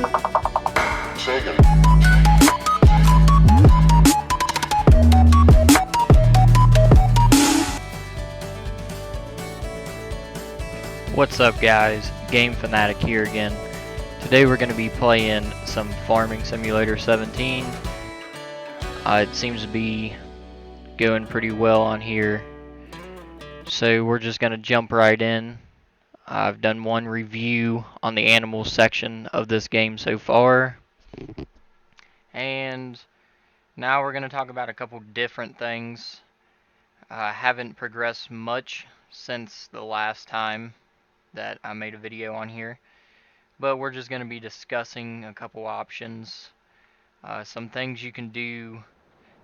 What's up guys, Game Fanatic here again. Today we're going to be playing some Farming Simulator 17. It seems to be going pretty well on here. So we're just going to jump right in. I've done one review on the animals section of this game so far. And now we're going to talk about a couple different things. I haven't progressed much since the last time that I made a video on here. But we're just going to be discussing a couple options, some things you can do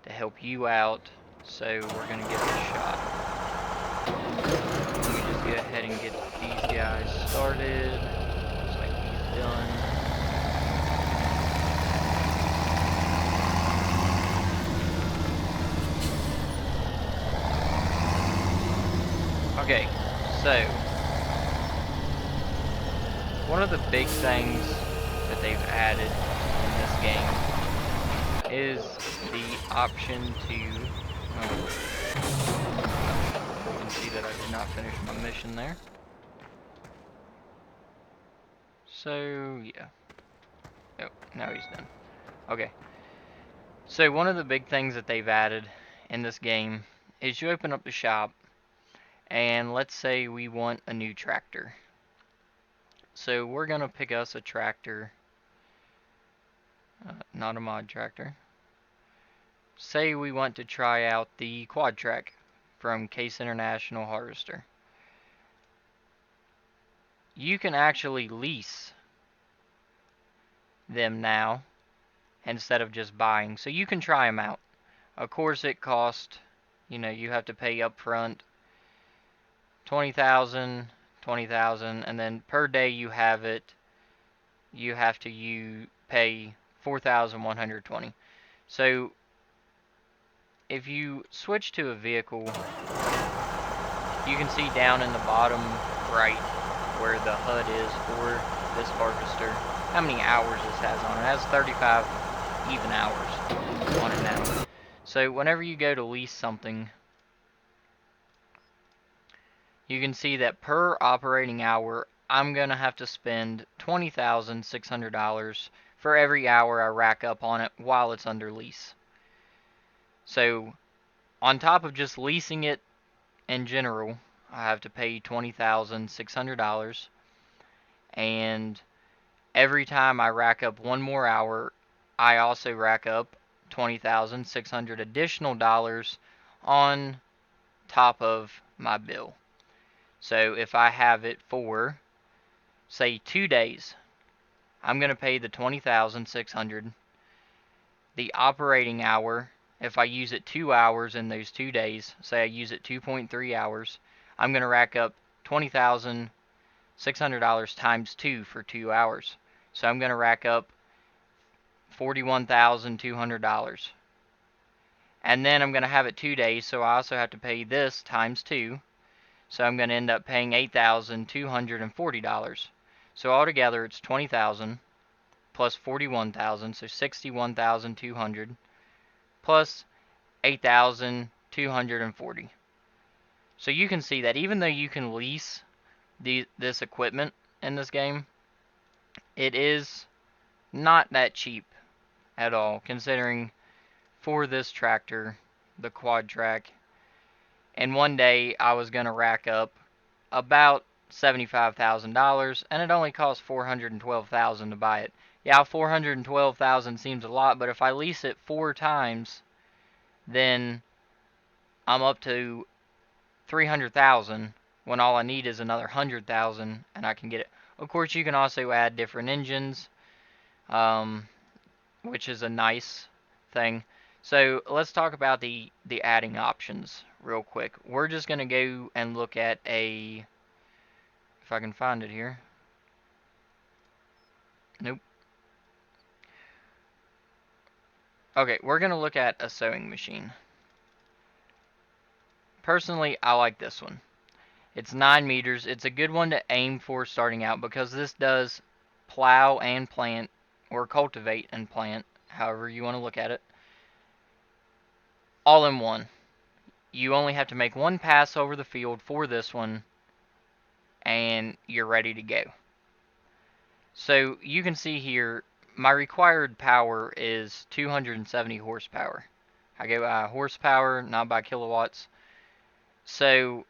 to help you out, so we're going to give it a shot. Let me just go ahead and get these guys started. Looks like he's done. Okay, so one of the big things that they've added in this game is the option to, you can see that I did not finish my mission there. So, yeah. Oh, now he's done. Okay. So, one of the big things that they've added in this game is you open up the shop, and let's say we want a new tractor. So, we're going to pick us a tractor. Not a mod tractor. Say we want to try out the Quadtrac from Case International Harvester. You can actually lease them now instead of just buying, so you can try them out. Of course it costs, you have to pay up front $20,000, and then per day you have it, you have to pay $4,120. So if you switch to a vehicle, you can see down in the bottom right where the HUD is for this harvester, how many hours this has on it. It has 35 even hours on it now. So whenever you go to lease something, you can see that per operating hour, I'm going to have to spend $20,600 for every hour I rack up on it while it's under lease. So on top of just leasing it in general, I have to pay $20,600, and every time I rack up one more hour, I also rack up $20,600 additional dollars on top of my bill. So if I have it for, say, 2 days, I'm going to pay the $20,600. The operating hour, if I use it 2 hours in those 2 days, say I use it 2.3 hours, I'm going to rack up $20,600 times 2 for 2 hours. So I'm going to rack up $41,200. And then I'm going to have it 2 days, so I also have to pay this times 2. So I'm going to end up paying $8,240. So altogether it's $20,000 plus $41,000, so $61,200 plus $8,240. So you can see that even though you can lease this equipment in this game, it is not that cheap at all, considering for this tractor, the Quadtrac, and one day I was going to rack up about $75,000, and it only cost $412,000 to buy it. Yeah, $412,000 seems a lot, but if I lease it 4 times, then I'm up to $300,000 when all I need is another $100,000 and I can get it. Of course, you can also add different engines, which is a nice thing. So let's talk about the adding options real quick. We're just going to go and look at if I can find it here. Nope. Okay, we're going to look at a sewing machine. Personally, I like this one. It's 9 meters. It's a good one to aim for starting out because this does plow and plant or cultivate and plant, however you want to look at it, all in one. You only have to make one pass over the field for this one, and you're ready to go. So you can see here, my required power is 270 horsepower. I go by horsepower, not by kilowatts. So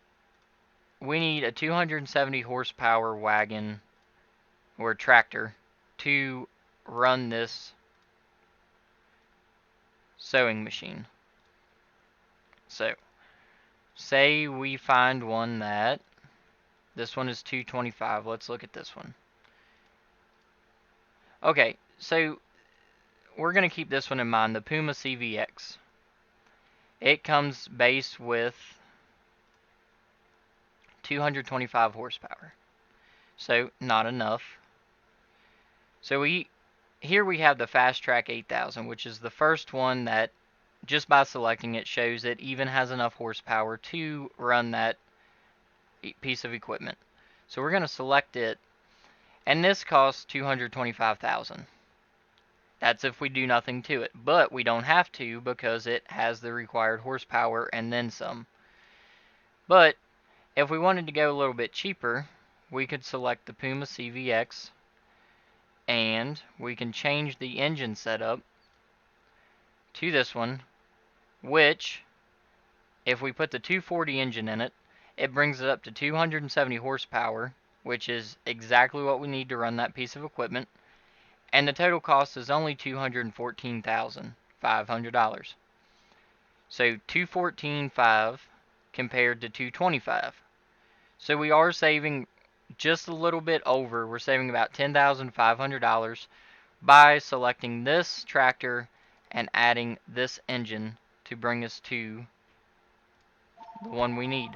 we need a 270 horsepower wagon or tractor to run this sewing machine. So say we find one that, this one is 225. Let's look at this one. Okay, so we're going to keep this one in mind, the Puma CVX. It comes base with 225 horsepower. So not enough. So here we have the Fast Track 8000, which is the first one that just by selecting it shows it even has enough horsepower to run that piece of equipment. So we're going to select it, and this costs 225,000. That's if we do nothing to it, but we don't have to because it has the required horsepower and then some. But if we wanted to go a little bit cheaper, we could select the Puma CVX, and we can change the engine setup to this one, which, if we put the 240 engine in it, it brings it up to 270 horsepower, which is exactly what we need to run that piece of equipment, and the total cost is only $214,500. So $214,500 compared to $225,000. So we are saving just a little bit over. We're saving about $10,500 by selecting this tractor and adding this engine to bring us to the one we need.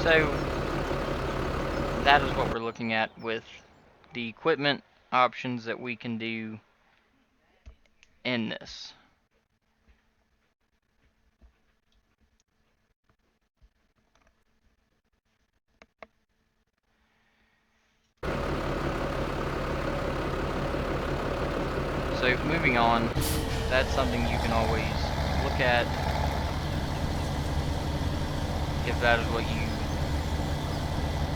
So that is what we're looking at with the equipment options that we can do in this. So moving on, that's something you can always look at if that is what you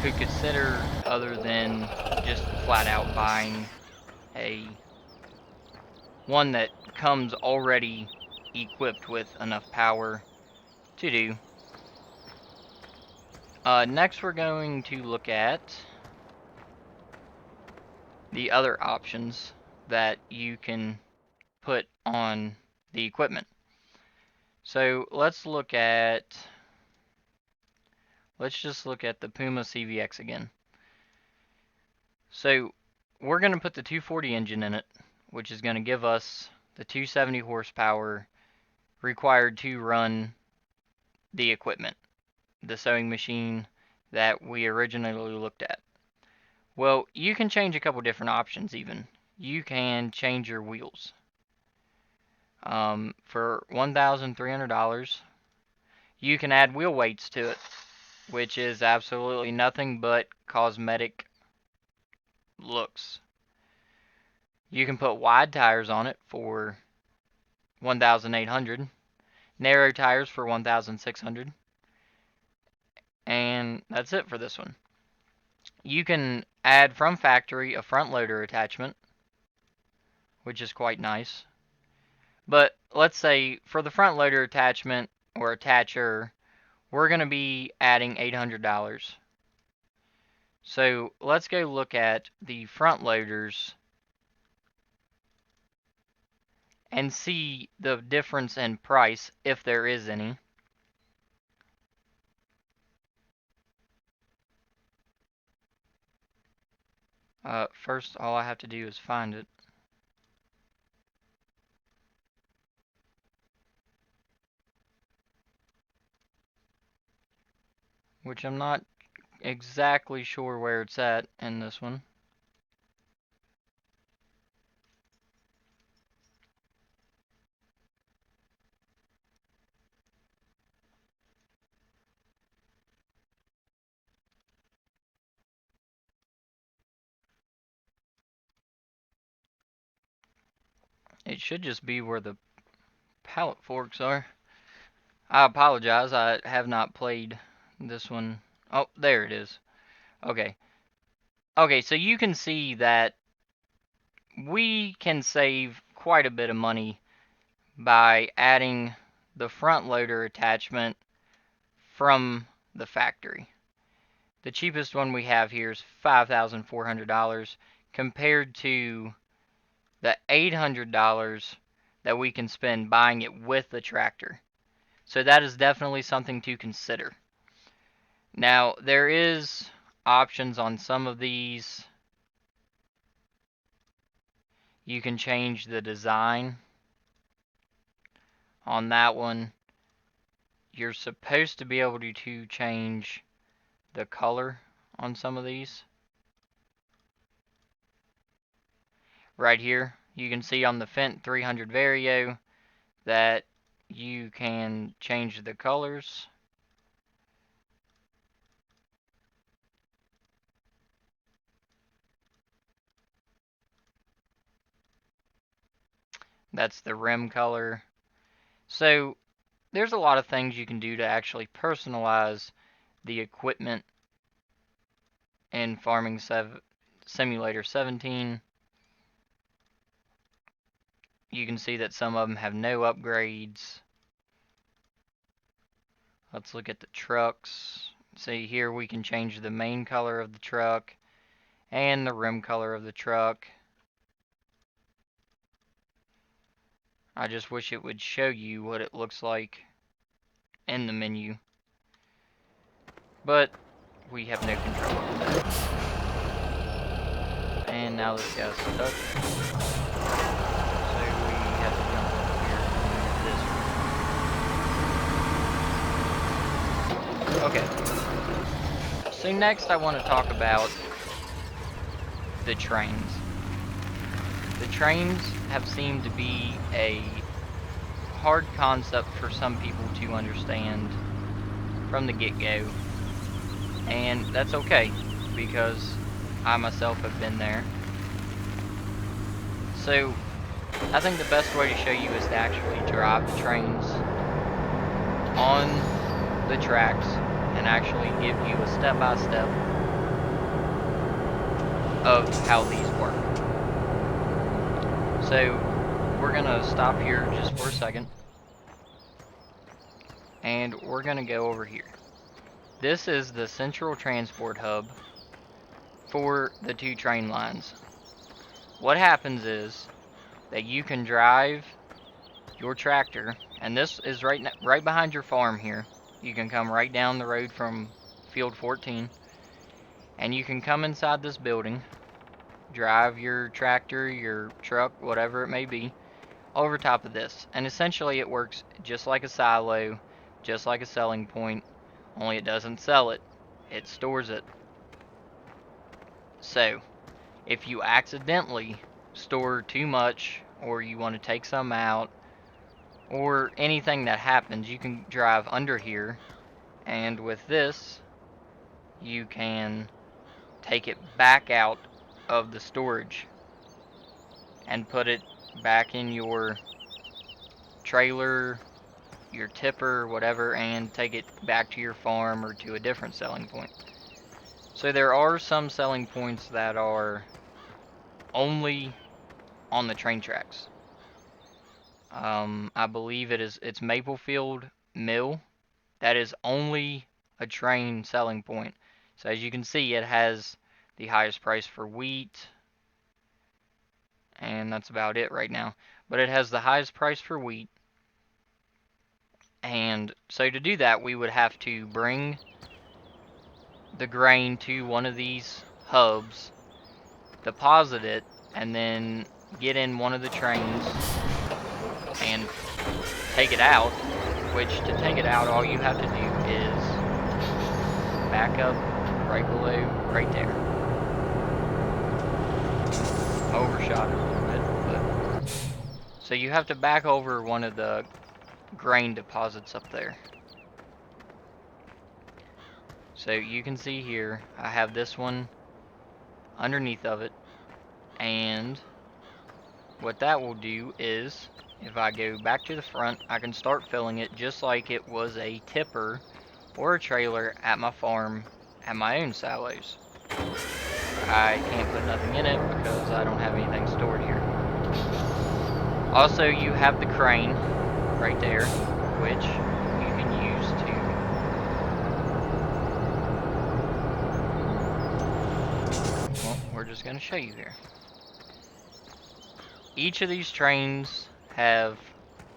could consider, other than just flat out buying one that comes already equipped with enough power to do. Next we're going to look at the other options that you can put on the equipment. So let's just look at the Puma CVX again. So we're going to put the 240 engine in it, which is going to give us the 270 horsepower required to run the equipment, the sewing machine that we originally looked at. Well, you can change a couple different options even. You can change your wheels. For $1,300, you can add wheel weights to it, which is absolutely nothing but cosmetic looks. You can put wide tires on it for $1,800, narrow tires for $1,600, and that's it for this one. You can add from factory a front loader attachment, which is quite nice. But let's say for the front loader attachment or attacher, we're going to be adding $800. So let's go look at the front loaders and see the difference in price, if there is any. First, all I have to do is find it. Which I'm not exactly sure where it's at in this one. It should just be where the pallet forks are. I apologize, I have not played this one. Oh, there it is. Okay. Okay, so you can see that we can save quite a bit of money by adding the front loader attachment from the factory. The cheapest one we have here is $5,400 compared to the $800 that we can spend buying it with the tractor. So that is definitely something to consider. Now, there is options on some of these. You can change the design. On that one, you're supposed to be able to change the color on some of these. Right here, you can see on the Fendt 300 Vario that you can change the colors. That's the rim color. So there's a lot of things you can do to actually personalize the equipment in Farming Simulator 17. You can see that some of them have no upgrades. Let's look at the trucks. See here we can change the main color of the truck and the rim color of the truck. I just wish it would show you what it looks like in the menu. But we have no control over that. And now this guy's stuck. So we have to jump up here and this one. Okay. So next I want to talk about the trains. The trains have seemed to be a hard concept for some people to understand from the get-go. And that's okay, because I myself have been there. So, I think the best way to show you is to actually drive the trains on the tracks and actually give you a step-by-step of how these work. So, we're going to stop here just for a second. And we're going to go over here. This is the central transport hub for the two train lines. What happens is that you can drive your tractor, and this is right behind your farm here. You can come right down the road from field 14, and you can come inside this building, drive your tractor, your truck, whatever it may be, over top of this. And essentially it works just like a silo, just like a selling point, only it doesn't sell it, it stores it. So, if you accidentally store too much, or you want to take some out, or anything that happens, you can drive under here, and with this, you can take it back out of the storage and put it back in your trailer, your tipper, whatever, and take it back to your farm or to a different selling point. So there are some selling points that are only on the train tracks. I believe it's Maplefield Mill. That is only a train selling point. So as you can see, it has the highest price for wheat, and that's about it right now. But it has the highest price for wheat. And so to do that, we would have to bring the grain to one of these hubs, deposit it, and then get in one of the trains and take it out, which to take it out, all you have to do is back up right below, right there. Overshot it a little bit, but so you have to back over one of the grain deposits up there. So you can see here, I have this one underneath of it, and what that will do is, if I go back to the front, I can start filling it just like it was a tipper or a trailer at my farm at my own silos. I can't put nothing in it because I don't have anything stored here. Also, you have the crane right there, which you can use to... Well, we're just going to show you here. Each of these trains have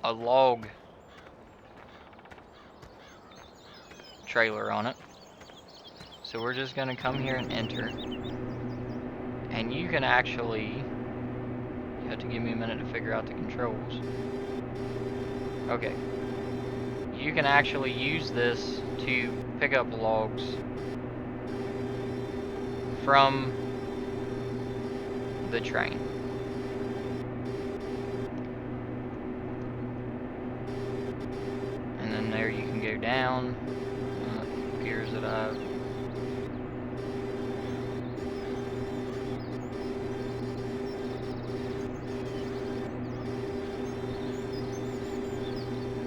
a log trailer on it. So we're just going to come here and enter. And you can actually... You have to give me a minute to figure out the controls. Okay. You can actually use this to pick up logs from the train. And then there you can go down. Appears that I've...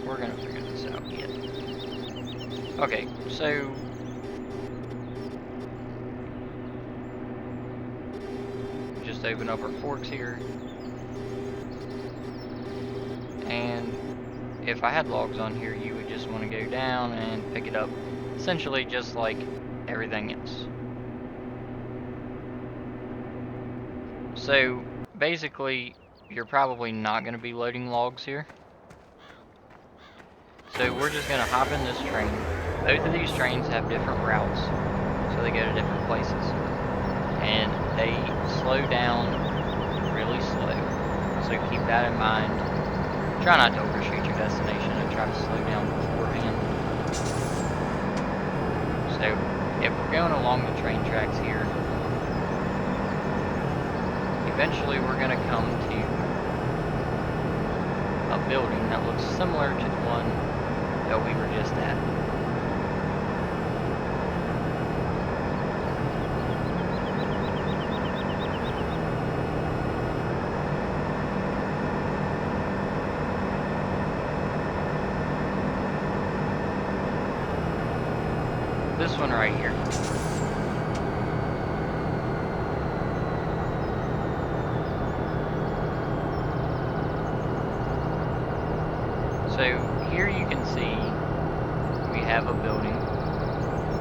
We're gonna figure this out yet. Okay, so just open up our forks here, and if I had logs on here, you would just want to go down and pick it up, essentially just like everything else. So basically, you're probably not going to be loading logs here. So we're just going to hop in this train. Both of these trains have different routes, so they go to different places. And they slow down really slow. So keep that in mind. Try not to overshoot your destination and try to slow down beforehand. So if we're going along the train tracks here, eventually we're going to come to a building that looks similar to the one that we were just at. This one right here. So here you can see we have a building,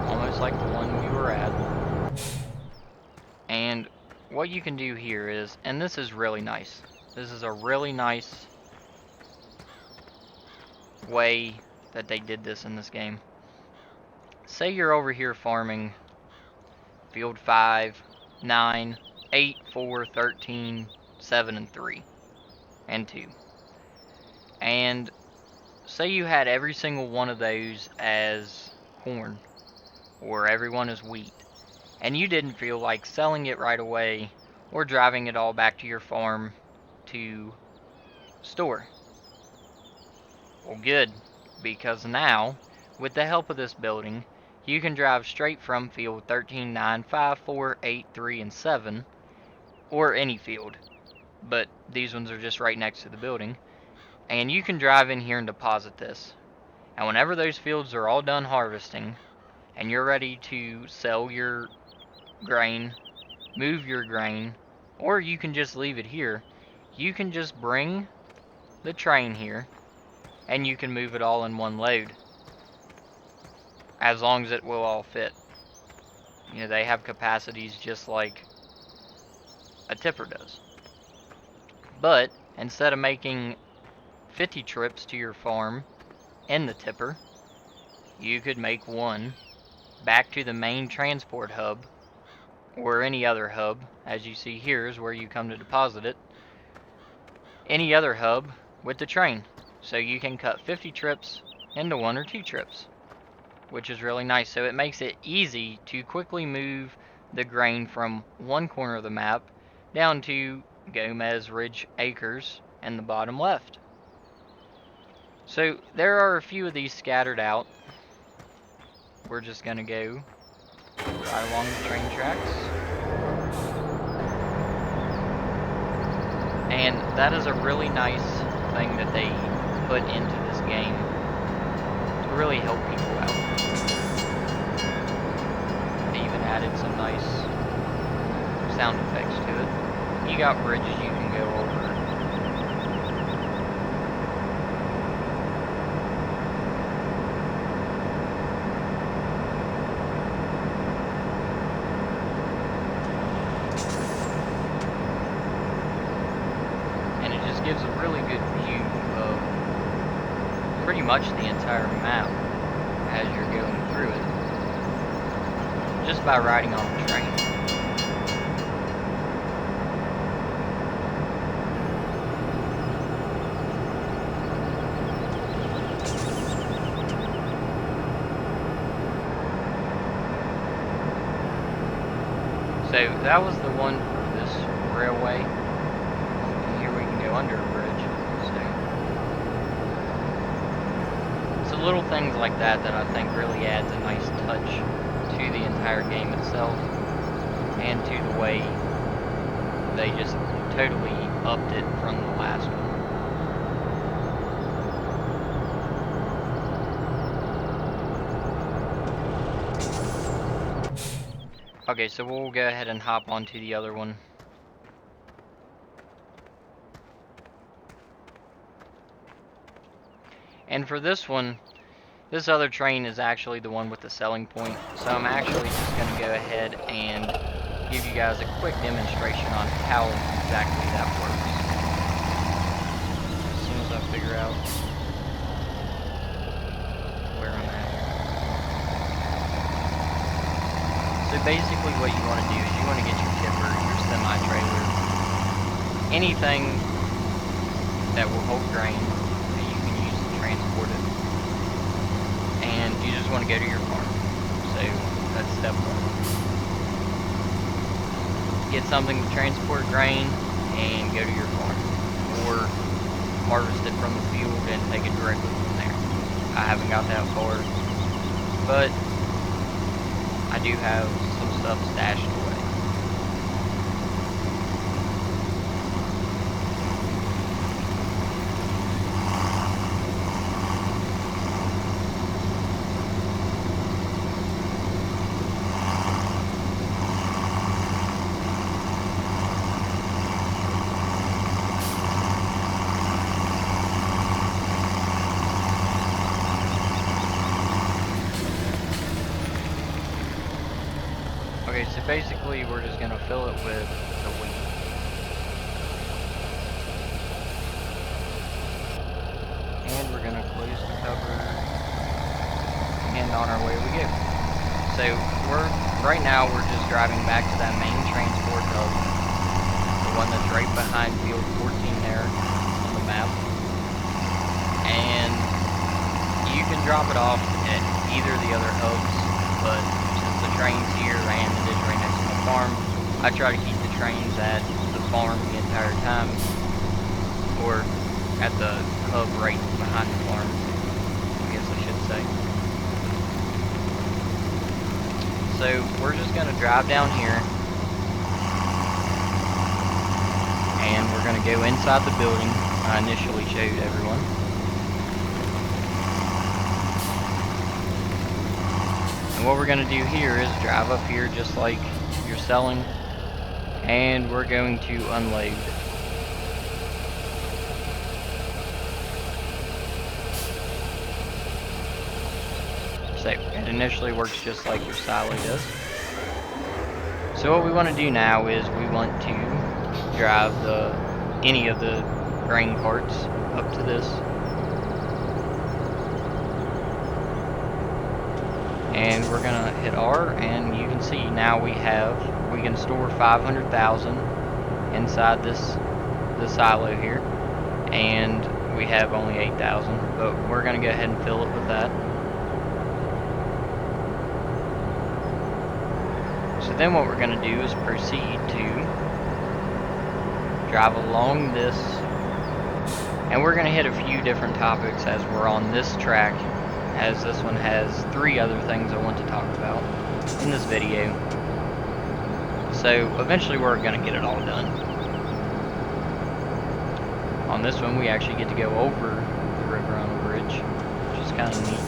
almost like the one we were at. And what you can do here is, and this is really nice. This is a really nice way that they did this in this game. Say you're over here farming field 5, 9, 8, 4, 13, 7, and 3, and 2. And say you had every single one of those as corn, or every one as wheat, and you didn't feel like selling it right away, or driving it all back to your farm to store. Well, good, because now, with the help of this building, you can drive straight from field 13, 9, 5, 4, 8, 3, and 7, or any field, but these ones are just right next to the building, and you can drive in here and deposit this. And whenever those fields are all done harvesting, and you're ready to sell your grain, move your grain, or you can just leave it here, you can just bring the train here, and you can move it all in one load, as long as it will all fit. You know, they have capacities just like a tipper does. But instead of making 50 trips to your farm in the tipper, you could make one back to the main transport hub, or any other hub, as you see here is where you come to deposit it, any other hub with the train. So you can cut 50 trips into 1 or 2 trips, which is really nice. So it makes it easy to quickly move the grain from one corner of the map down to Gomez Ridge Acres in the bottom left. So there are a few of these scattered out. We're just going to go right along the train tracks. And that is a really nice thing that they put into this game to really help people out. They even added some nice sound effects to it. You got bridges you can go over. And it just gives a really good view of pretty much the entire map as you're going through it, just by riding on the train. So that was the one for this railway. And here we can go under a bridge. So little things like that that I think really adds a nice touch to the entire game itself, and to the way they just totally upped it from the last one. Okay, so we'll go ahead and hop onto the other one. And for this one, this other train is actually the one with the selling point. So I'm actually just going to go ahead and give you guys a quick demonstration on how exactly that works. As soon as I figure out where I'm at. So basically what you want to do is you want to get your tipper, your semi-trailer, anything that will hold grain that you can use to transport it. And you just want to go to your farm. So that's step 1. Get something to transport grain and go to your farm. Or harvest it from the field and take it directly from there. I haven't got that far, but I do have some stuff stashed away. Okay, so basically we're just going to fill it with the wheat. And we're going to close the cover, and on our way we go. So right now we're just driving back to that main transport hub, the one that's right behind field 14 there on the map. And you can drop it off at either of the other hubs, but since the train's here and it is right next to the farm, I try to keep the trains at the farm the entire time, or at the hub right behind the farm, I guess I should say. So we're just going to drive down here, and we're going to go inside the building I initially showed everyone. And what we're going to do here is drive up here just like you're selling, and we're going to unload. So it initially works just like your silo does. So what we want to do now is we want to drive any of the grain carts up to this. and we're gonna hit R, and you can see now we can store 500,000 inside this silo here, and we have only 8,000, but we're gonna go ahead and fill it with that. So then what we're gonna do is proceed to drive along this, and we're gonna hit a few different topics as we're on this track, as this one has 3 other things I want to talk about in this video. So eventually we're gonna get it all done. On this one we actually get to go over the river on a bridge, which is kind of neat.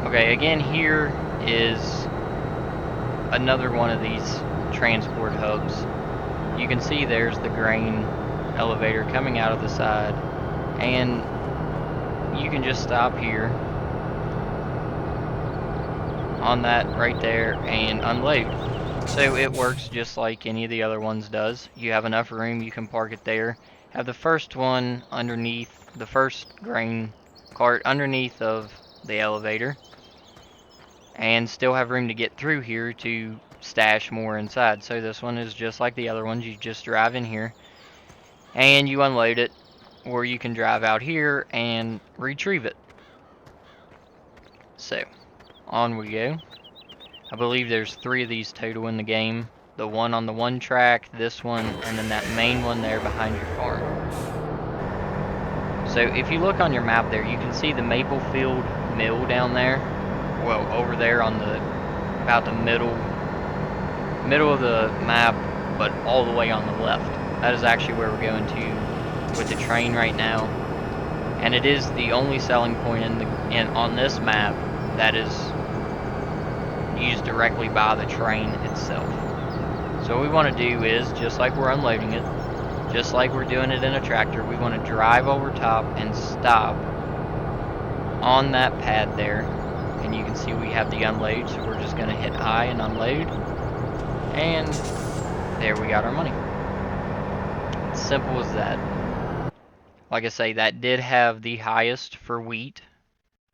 Okay, again, here is another one of these transport hubs. You can see there's the grain elevator coming out of the side, and you can just stop here on that right there and unload. So it works just like any of the other ones does. You have enough room, you can park it there. Have the first one underneath, the first grain cart underneath of the elevator, and still have room to get through here to stash more inside. So this one is just like the other ones. You just drive in here and you unload it, or you can drive out here and retrieve it. So on we go. I believe there's 3 of these total in the game. The one on the one track, this one, and then that main one there behind your farm. So if you look on your map there, you can see the Maplefield Mill down there. Well, over there on about the middle of the map, but all the way on the left. That is actually where we're going to with the train right now, and it is the only selling point on this map that is used directly by the train itself. So what we want to do is, just like we're unloading it, just like we're doing it in a tractor, we want to drive over top and stop on that pad there, and you can see we have the unload, so we're just going to hit I and unload, and there we got our money. It's simple as that. Like I say, that did have the highest for wheat,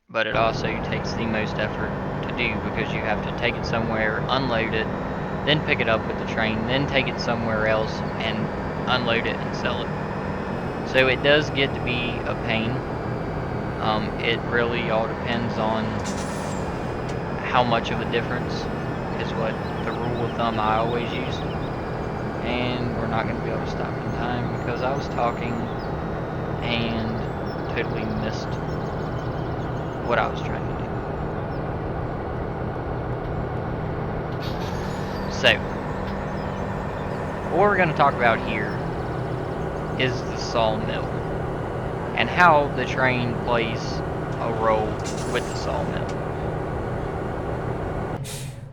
but it also takes the most effort to do, because you have to take it somewhere, unload it, then pick it up with the train, then take it somewhere else and unload it and sell it. So it does get to be a pain. It really all depends on how much of a difference is what the rule of thumb I always use. And we're not going to be able to stop in time because I was talking and totally missed what I was trying to do. So, what we're going to talk about here is the sawmill and how the train plays a role with the sawmill.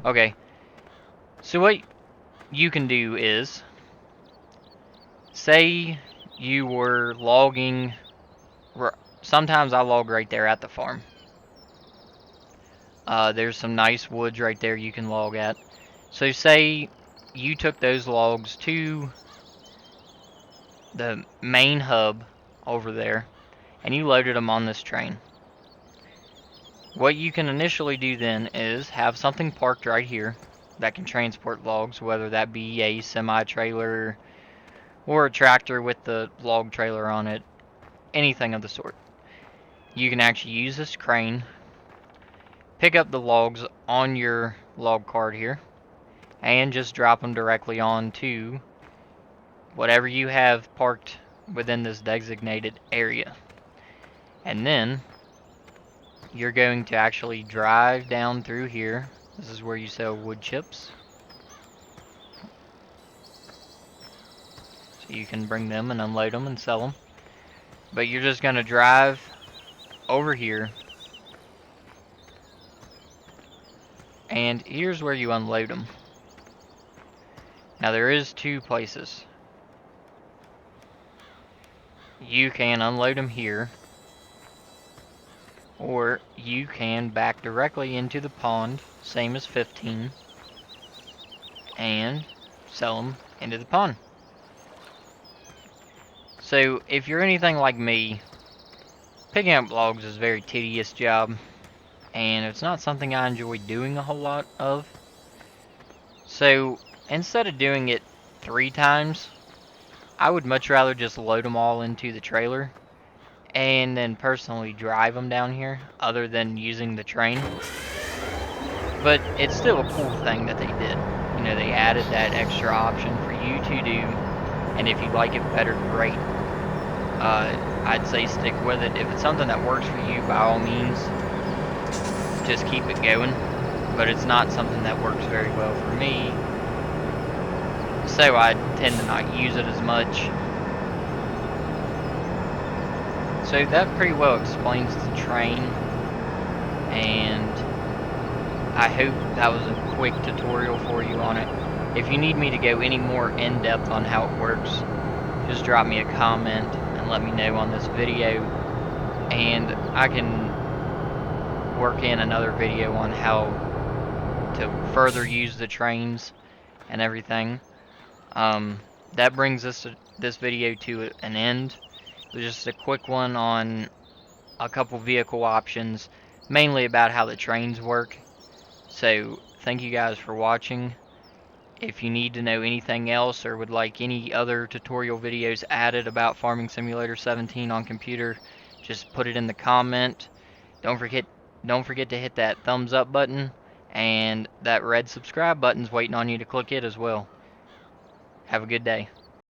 Okay, so what you can do is, say you were logging, sometimes I log right there at the farm. There's some nice woods right there you can log at. So say you took those logs to the main hub over there and you loaded them on this train. What you can initially do then is have something parked right here that can transport logs, whether that be a semi-trailer or a tractor with the log trailer on it, anything of the sort. You can actually use this crane, pick up the logs on your log cart here, and just drop them directly onto whatever you have parked within this designated area. And then you're going to actually drive down through here. This is where you sell wood chips. So you can bring them and unload them and sell them. But you're just going to drive over here. And here's where you unload them. Now there is 2 places. You can unload them here, or you can back directly into the pond, same as 15, and sell them into the pond. So if you're anything like me, Picking up logs is a very tedious job, and it's not something I enjoy doing a whole lot of. So instead of doing it 3 times, I would much rather just load them all into the trailer and then personally drive them down here, other than using the train. But it's still a cool thing that they did. You know, they added that extra option for you to do, and if you like it better, great. I'd say stick with it. If it's something that works for you, by all means, just keep it going. But it's not something that works very well for me, so I tend to not use it as much. So that pretty well explains the train, and I hope that was a quick tutorial for you on it. If you need me to go any more in-depth on how it works, just drop me a comment and let me know on this video, and I can work in another video on how to further use the trains and everything. That brings this video to an end. It was just a quick one on a couple vehicle options, mainly about how the trains work. So thank you guys for watching. If you need to know anything else or would like any other tutorial videos added about Farming Simulator 17 on computer, just put it in the comment. Don't forget to hit that thumbs up button, and that red subscribe button's waiting on you to click it as well. Have a good day.